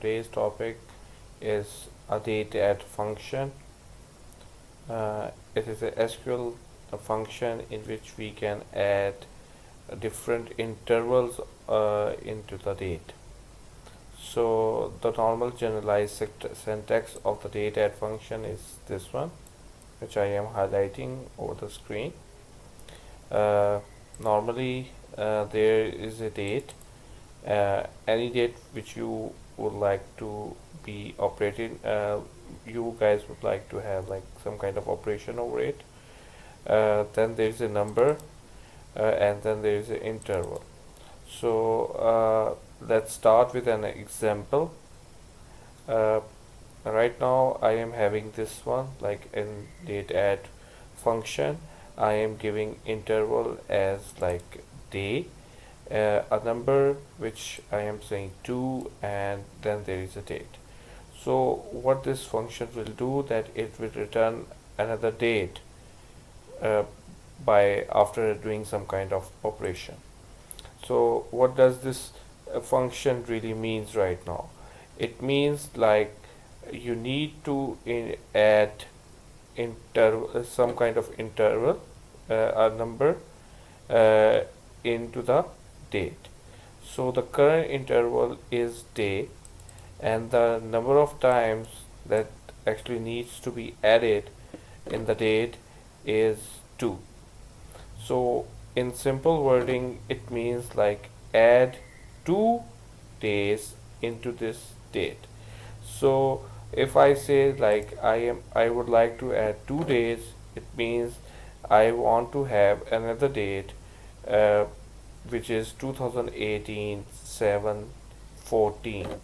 today's topic is a DateAdd function. It is a SQL function in which we can add different intervals into the date. So the normal generalized syntax of the DateAdd function is this one, which I am highlighting over the screen. Normally there is a date, any date which you would like to be operated, you guys would like to have like some kind of operation over it. Then there is a number, and then there is an interval. So let's start with an example. Right now I am having this one, like in DateAdd function I am giving interval as like day, a number which I am saying 2, and then there is a date. So what this function will do, that it will return another date by after doing some kind of operation. So what does this function really means right now? It means like you need to add some kind of interval, a number into the date. So the current interval is day, and the number of times that actually needs to be added in the date is 2. So in simple wording, it means like add 2 days into this date. So if I say like I would like to add 2 days, it means I want to have another date which is 2018 7/14,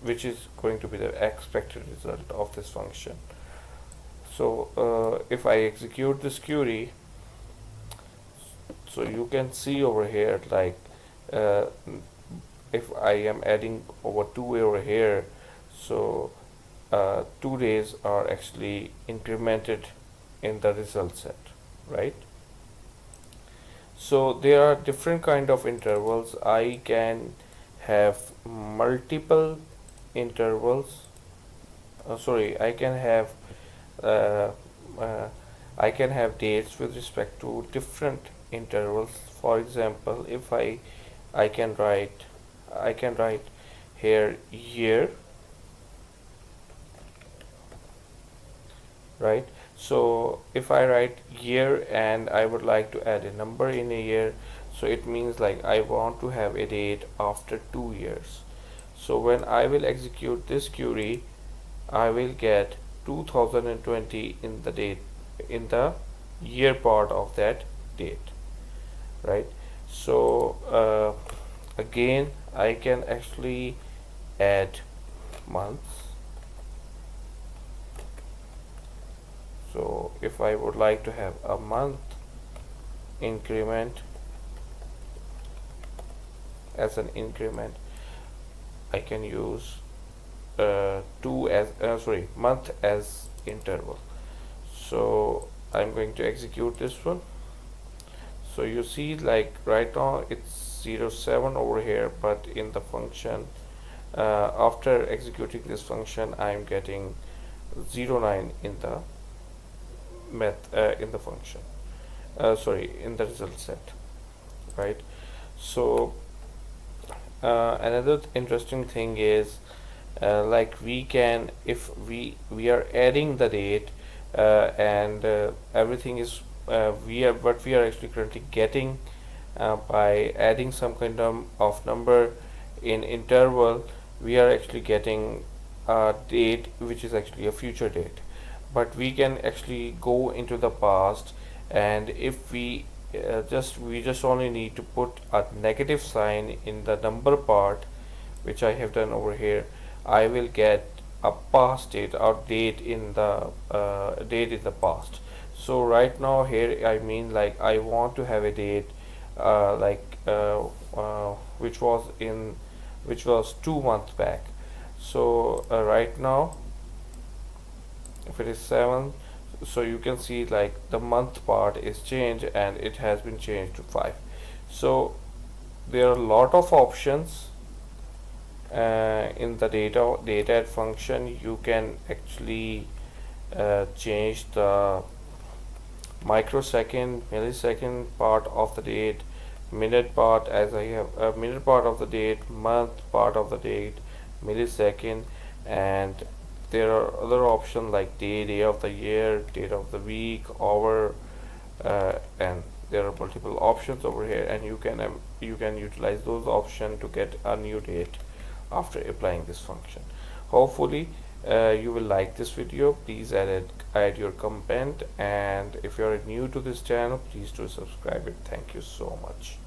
which is going to be the expected result of this function. So if I execute this query, so you can see over here like uh, if I am adding over 2 over here, so 2 days are actually incremented in the result set, right? So there are different kind of intervals. I can have multiple intervals. Sorry, uh, uh, I can have dates with respect to different intervals. For example, if I can write here year, right? So if I write year and I would like to add a number in a year, so it means like I want to have a date after 2 years. So when I will execute this query, I will get 2020 in the date, in the year part of that date, right? So again I can actually add months. So if I would like to have a month increment as an increment, I can use month as interval. So I'm going to execute this one. So you see like right now it's 07 over here, but in the function, after executing this function, I'm getting 09 in the in the function, in the result set, right? So another interesting thing is like we can, if we are adding the date and everything is we are what we are actually currently getting by adding some kind of number in interval, we are actually getting a date which is actually a future date. But we can actually go into the past, and if we just only need to put a negative sign in the number part, which I have done over here, I will get a past date or date in the past. So right now here I mean like I want to have a date which was 2 months back. So right now if it is 7, so you can see like the month part is changed and it has been changed to 5. So there are a lot of options in the DateAdd function, you can actually change the microsecond, millisecond part of the date, minute part, as I have a minute part of the date, month part of the date, millisecond, and there are other options like day of the year, date of the week, hour, and there are multiple options over here, and you can utilize those options to get a new date after applying this function. Hopefully you will like this video. Please add your comment, and if you are new to this channel, please do subscribe it. Thank you so much.